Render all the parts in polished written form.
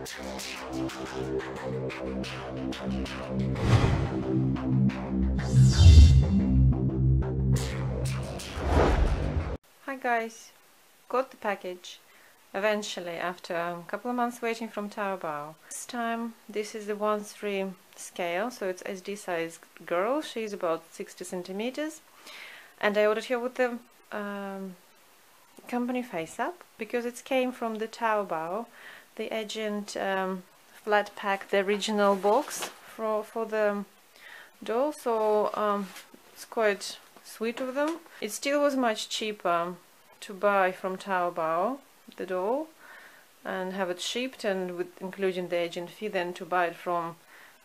Hi guys, got the package eventually after a couple of months waiting from Taobao. This time this is the 1/3 scale, so it's SD size girl. She's about 60 centimeters, and I ordered her with the company face up because it came from the Taobao, the agent flat pack, the original box for the doll. So it's quite sweet of them. It still was much cheaper to buy from Taobao the doll and have it shipped and with including the agent fee than to buy it from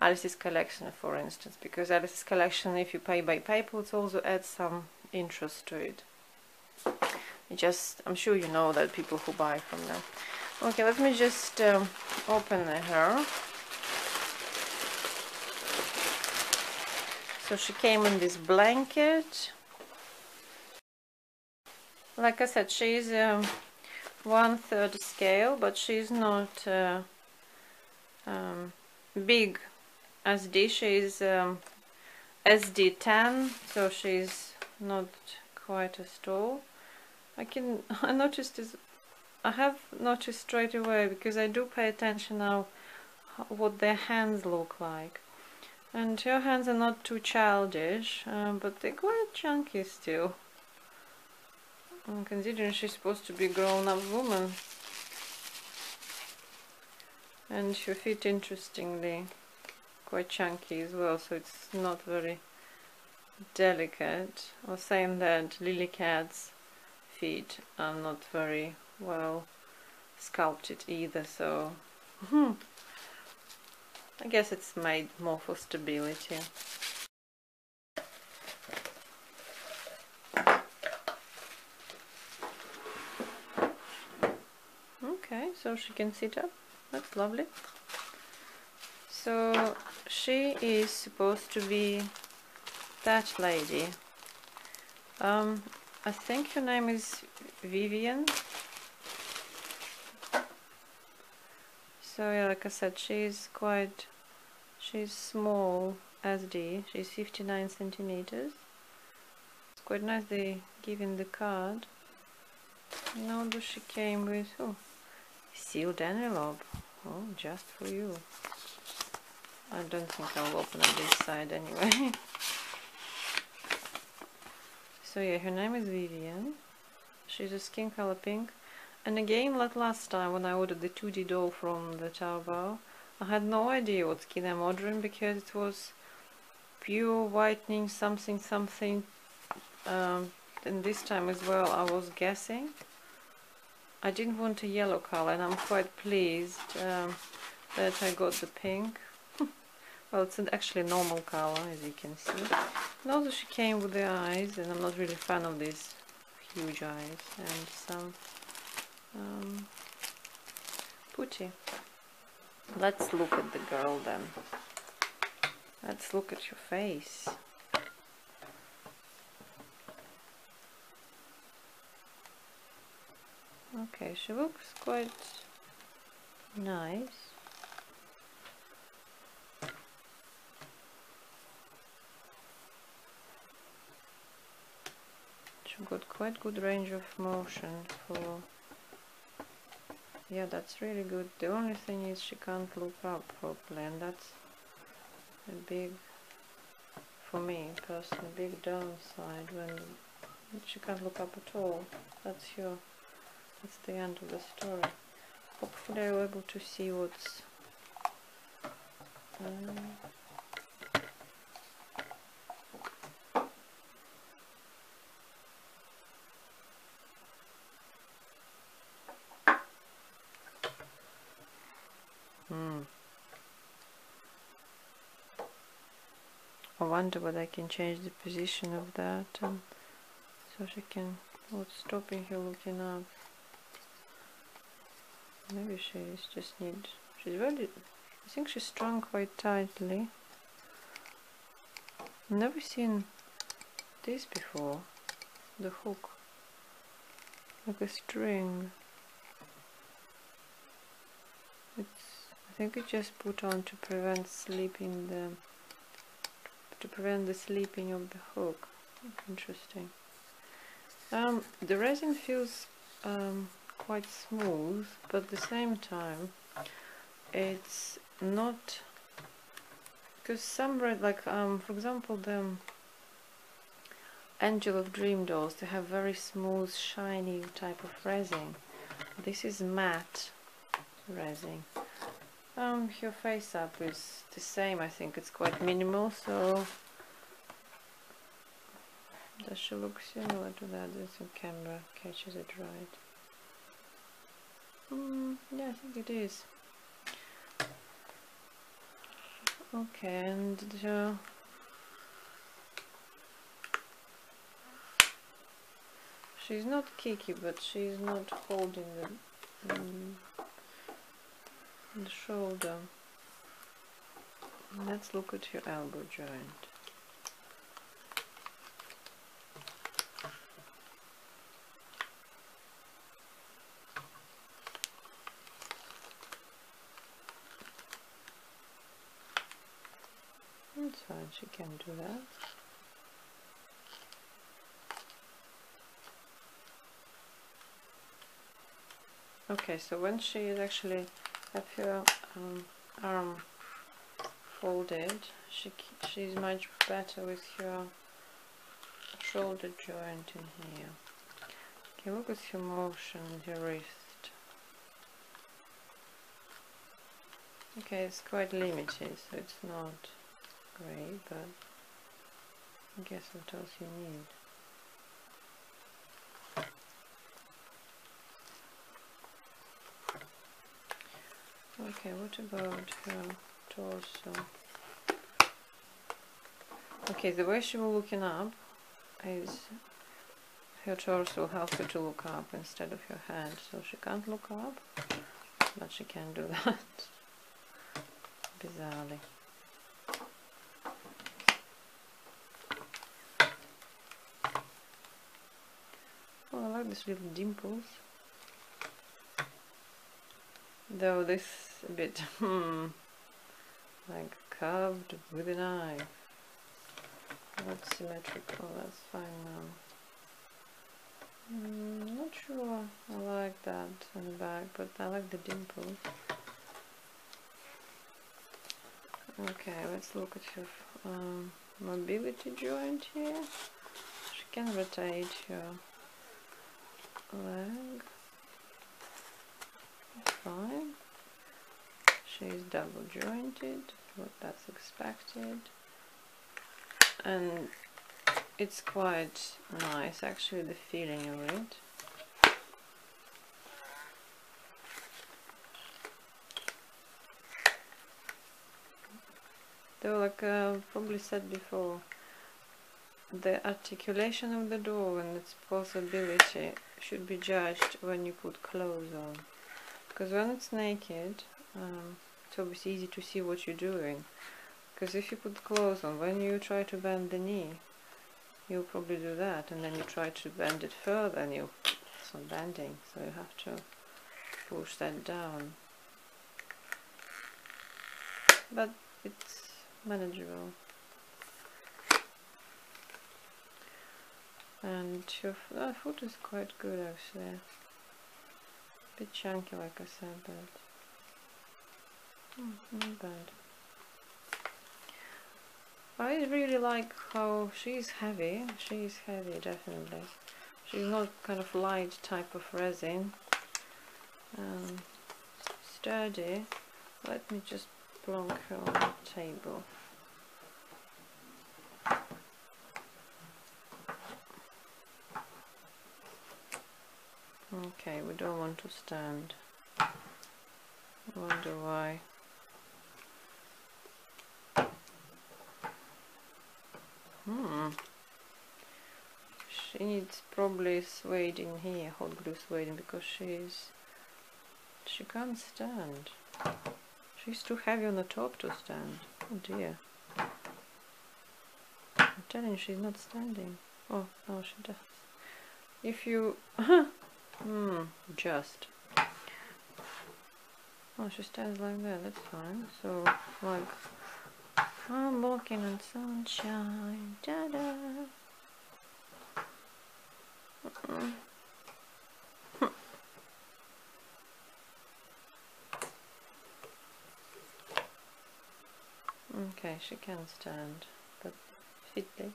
Alice's Collection, for instance, because Alice's Collection, if you pay by PayPal, it also adds some interest to it. I'm sure you know that, people who buy from them. Okay, let me just open her. So she came in this blanket. Like I said, she's 1/3 scale, but she's not big SD. She's SD10, so she's not quite as tall. I have noticed straight away, because I do pay attention now what their hands look like. And her hands are not too childish, but they're quite chunky still. Considering she's supposed to be a grown-up woman. And her feet, interestingly, quite chunky as well, so it's not very delicate. I was saying that Lily Cat's feet are not very well sculpted either, so I guess it's made more for stability. Okay, so she can sit up. That's lovely. So she is supposed to be that lady. I think her name is Vivian. So yeah, like I said, she's small SD. She's 59 centimeters. It's quite nice they give in the card. Now she came with sealed envelope. Oh, just for you. I don't think I'll open it this side anyway. So yeah, her name is Vivian. She's a skin color pink. And again, like last time when I ordered the 2D doll from the Taobao, I had no idea what skin I'm ordering because it was pure whitening something. And this time as well I was guessing. I didn't want a yellow color, and I'm quite pleased that I got the pink. Well, it's actually a normal color, as you can see. And also she came with the eyes, and I'm not really a fan of these huge eyes, and some putty. Let's look at the girl then. Let's look at your face. Okay, she looks quite nice. She got quite good range of motion for... Yeah, that's really good. The only thing is she can't look up properly, and that's a big, for me personally, big downside when she can't look up at all. That's the end of the story. Hopefully I'm able to see what's I wonder whether I can change the position of that, so she can... What's stopping her looking up? Maybe she's just she's very... I think she's strung quite tightly. I've never seen this before. The hook, like a string. It's think it just put on to prevent the slipping of the hook. Interesting. The resin feels quite smooth, but at the same time it's not, because some like for example the Angel of Dream dolls, they have very smooth shiny type of resin. This is matte resin. Her face up is the same. I think it's quite minimal, so does she look similar to that? The camera catches it right. Yeah, I think it is. Okay, and she's not kicky, but she's not holding the shoulder. Let's look at your elbow joint. That's fine, she can do that. Okay, so when she is actually have her arm folded, she's much better with her shoulder joint in here. Okay, look at her motion in her wrist. Okay, it's quite limited, so it's not great, but I guess what else you need. Okay, what about her torso? Okay, the way she will looking up is her torso will help her to look up instead of her head, so she can't look up, but she can do that bizarrely. Oh, I like these little dimples. Though this a bit like carved with a knife. Not symmetrical, that's fine now. Not sure I like that on the back, but I like the dimples. Okay, let's look at her mobility joint here. She can rotate her leg. Fine. She's double jointed, what that's expected, and it's quite nice actually, the feeling of it. Though, like probably said before, the articulation of the doll and its possibility should be judged when you put clothes on. Because when it's naked, it's obviously easy to see what you're doing. Because if you put clothes on, when you try to bend the knee, you'll probably do that, and then you try to bend it further and it's not bending, so you have to push that down. But it's manageable. And your foot is quite good actually. A bit chunky like I said, but not bad. I really like how she's heavy. She's heavy, definitely. She's not kind of light type of resin. Sturdy. Let me just plonk her on the table. Okay, we don't want to stand. I wonder why. She needs probably suede in here, hot glue suede, because she can't stand. She's too heavy on the top to stand. Oh dear. I'm telling you, she's not standing. Oh, no, she does. If you just Oh, she stands like that, that's fine. So, like, I'm walking on sunshine, da-da. Okay, she can stand, but fiddly.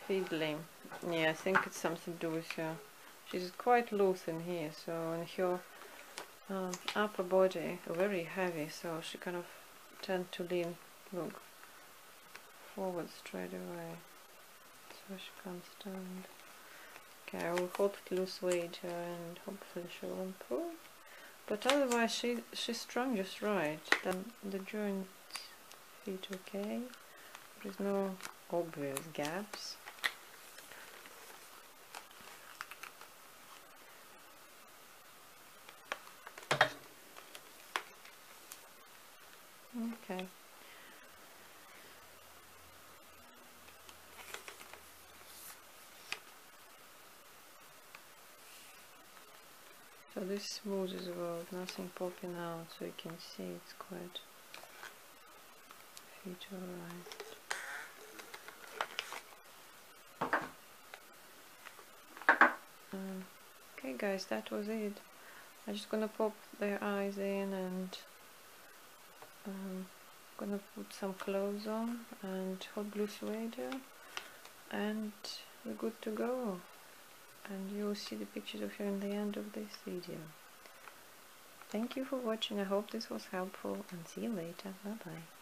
Fiddly. Yeah, I think it's something to do with her. She's quite loose in here, so in her upper body very heavy, so she kind of tend to lean, look, forward straight away, so she can't stand. Okay, I will hold it loose weight and hopefully she will improve. But otherwise she's strong just right. Then the joints fit okay. There's no obvious gaps. Okay. So this smooth as well, nothing popping out, so you can see it's quite fit alright. Okay guys, that was it. I'm just gonna pop their eyes in and gonna put some clothes on and hot glue sweater, and we're good to go. And you'll see the pictures of her in the end of this video. Thank you for watching. I hope this was helpful, and see you later. Bye bye.